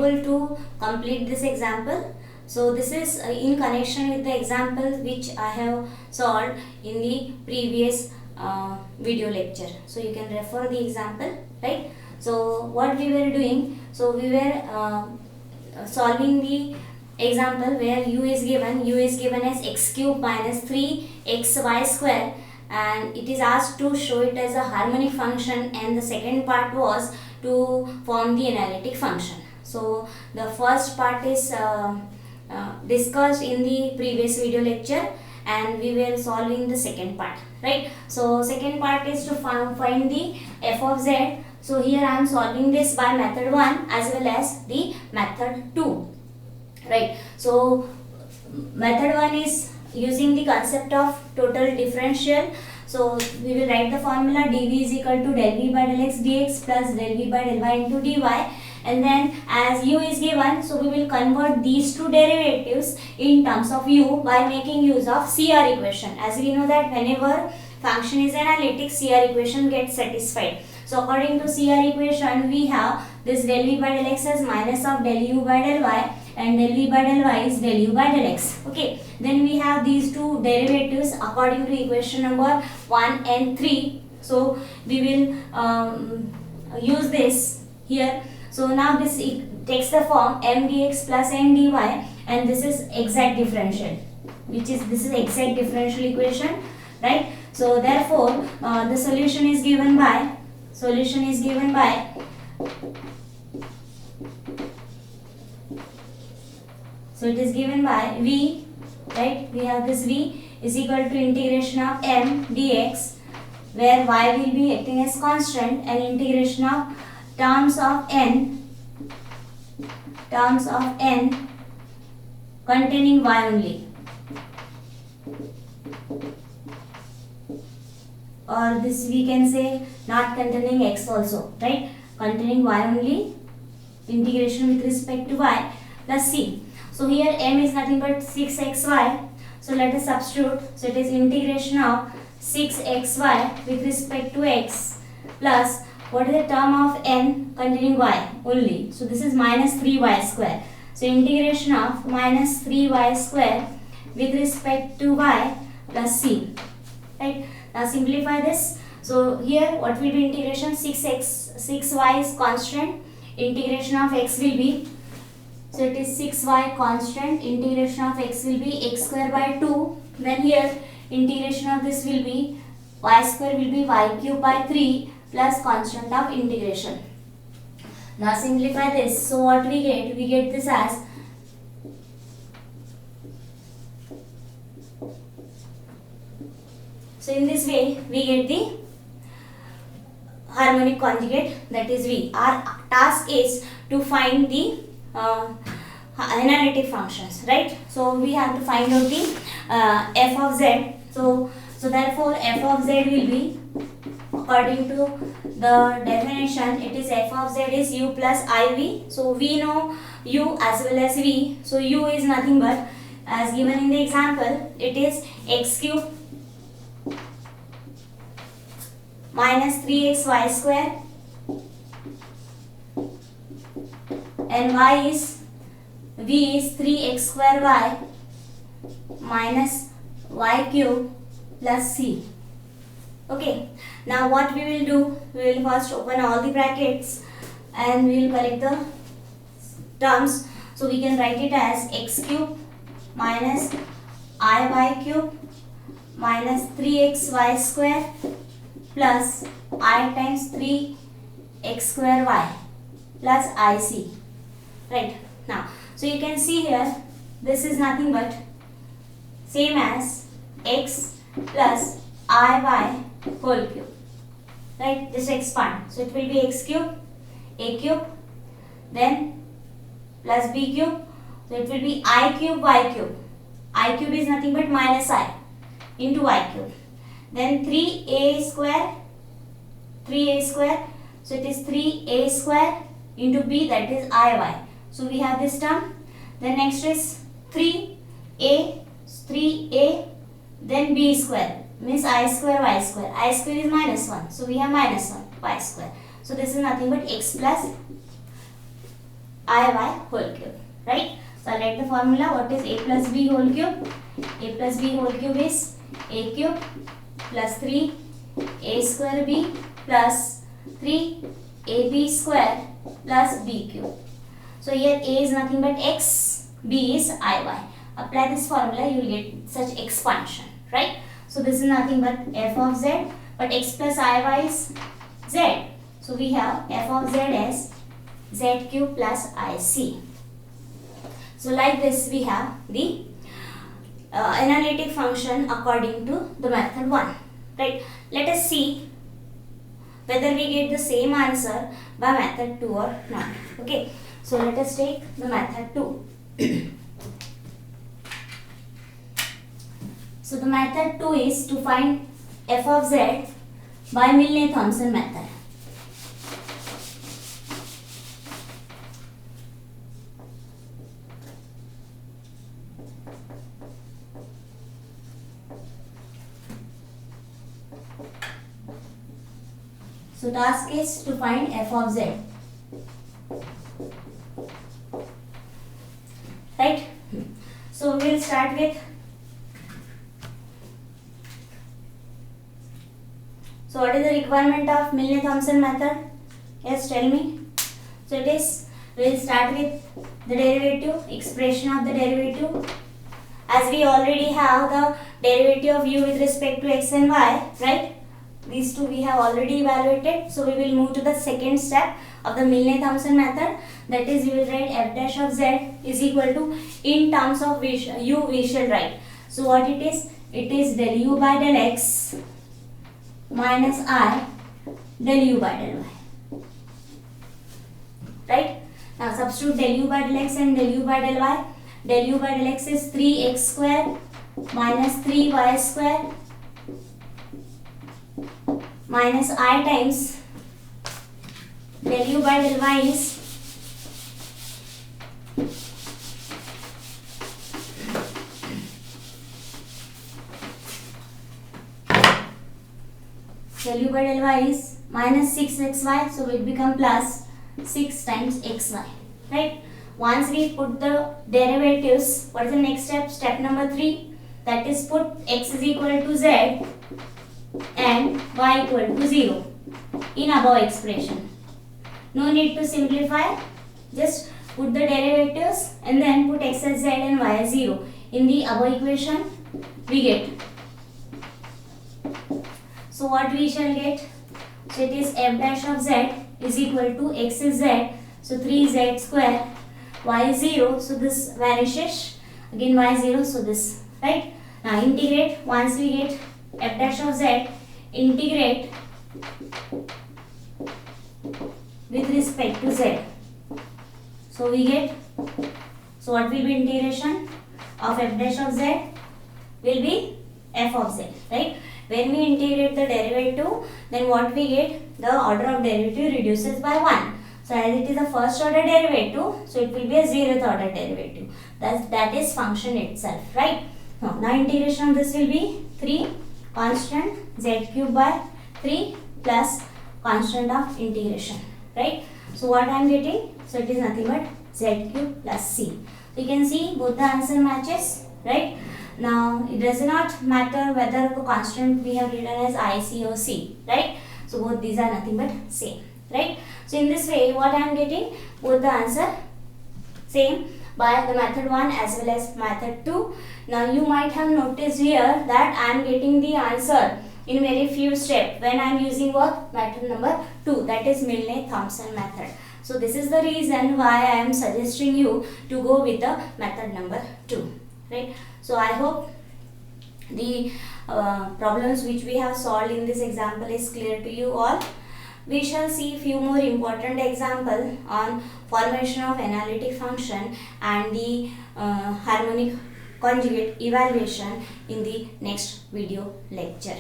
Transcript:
possible to complete this example. So this is in connection with the example which I have solved in the previous video lecture. So you can refer the example, right? So what we were doing, so we were solving the example where u is given as x cube minus 3xy square, and it is asked to show it as a harmonic function, and the second part was to form the analytic function. So the first part is discussed in the previous video lecture, and we were solving the second part, right? So second part is to find the f of z. So here I am solving this by method 1 as well as the method 2, right? So method 1 is using the concept of total differential. So we will write the formula dv is equal to del v by del x dx plus del v by del y into dy, and then as u is given, so we will convert these two derivatives in terms of u by making use of CR equation. As we know that whenever function is analytic, CR equation gets satisfied. So according to CR equation, we have this del v by del x as minus of del u by del y, and del v by del y is del u by del x. Okay, then we have these two derivatives according to equation number 1 and 3. So we will use this here. So now this takes the form m dx plus n dy, and this is exact differential, this is exact differential equation, right? So therefore the solution is given by so it is given by v, right? We have this v is equal to integration of m dx, where y will be acting as constant, and integration of terms of n containing y only, or this we can say not containing x also, right? Containing y only, integration with respect to y plus c. So here m is nothing but 6xy. So let us substitute. So it is integration of 6xy with respect to x plus what is the term of n containing y only. So this is minus 3y square. So integration of minus 3y square with respect to y plus c, right? Now simplify this. So here what will be integration? 6y is constant, integration of x will be, so it is 6y constant, integration of x will be x square by 2. Then here integration of this will be y square will be y cube by 3 plus constant of integration. Now simplify this. So what we get? We get this as so in this way we get the harmonic conjugate, that is v. Our task is to find the analytic functions, right? So we have to find out the f of z. So therefore f of z will be, according to the definition, it is f of z is u plus iv. So we know u as well as v. So u is nothing but, as given in the example, it is x cube minus 3xy square, and y is v is 3x square y minus y cube plus c. Okay, now what we will do, we will first open all the brackets and we will collect the terms. So we can write it as x cube minus iy cube minus 3xy square plus I times 3x square y plus ic, right? Now so you can see here, this is nothing but same as x plus iy whole cube, right? Just expand. So it will be x cube, a cube, then plus b cube. So it will be I cube, y cube. I cube is nothing but minus I into y cube. Then 3a square. So it is 3a square into b, that is iy. So we have this term. Then next is 3a, then b square, means I square, y square. I square is minus 1. So we have minus 1, y square. So this is nothing but x plus iy whole cube, right? So I'll write the formula. What is a plus b whole cube? A plus b whole cube is a cube plus 3 a square b plus 3 ab square plus b cube. So here a is nothing but x, b is iy. Apply this formula, you will get such expansion, right? So this is nothing but f of z, but x plus iy is z. So we have f of z as z cube plus ic. So like this we have the analytic function according to the method 1, right? Let us see whether we get the same answer by method 2 or not. Okay, so let us take the method 2. So the method 2 is to find f of z by Milne-Thomson method. So task is to find f of z, right? So we will start with, so what is the requirement of Milne-Thomson method? Yes, tell me. So it is, we will start with the derivative, expression of the derivative. As we already have the derivative of u with respect to x and y, right? These two we have already evaluated. So we will move to the second step of the Milne-Thomson method. That is, we will write f dash of z is equal to, in terms of u we shall write. So what it is? It is del u by del x minus I del u by del y, right? Now substitute del u by del x and del u by del y. Del u by del x is 3x square minus 3y square minus I times del u by del y is del u by del y is minus 6xy, so it become plus 6 times xy, right? Once we put the derivatives, what is the next step? Step number 3, that is put x is equal to z and y equal to 0 in above expression. No need to simplify, just put the derivatives and then put x as z and y as 0 in the above equation we get. So what we shall get? So it is f dash of z is equal to x is z, so 3z square, y is 0, so this vanishes, again y is 0, so this, right? Now integrate, once we get f dash of z, integrate with respect to z. So we get, so what will be integration of f dash of z? Will be f of z, right? When we integrate the derivative, then what we get? The order of derivative reduces by 1. So as it is a first order derivative, so it will be a 0th order derivative. That is function itself, right? Now integration of this will be 3 constant z cube by 3 plus constant of integration, right? So what I am getting? So it is nothing but z cube plus c. So you can see both the answer matches, right? Now it does not matter whether the constant we have written as I, C or C, right? So both these are nothing but same, right? So in this way, what I am getting? Both the answer same by the method 1 as well as method 2. Now you might have noticed here that I am getting the answer in very few steps when I am using what? Method number 2, that is Milne-Thomson method. So this is the reason why I am suggesting you to go with the method number 2, right? So I hope the problems which we have solved in this example is clear to you all. We shall see few more important example on formation of analytic function and the harmonic conjugate evaluation in the next video lecture.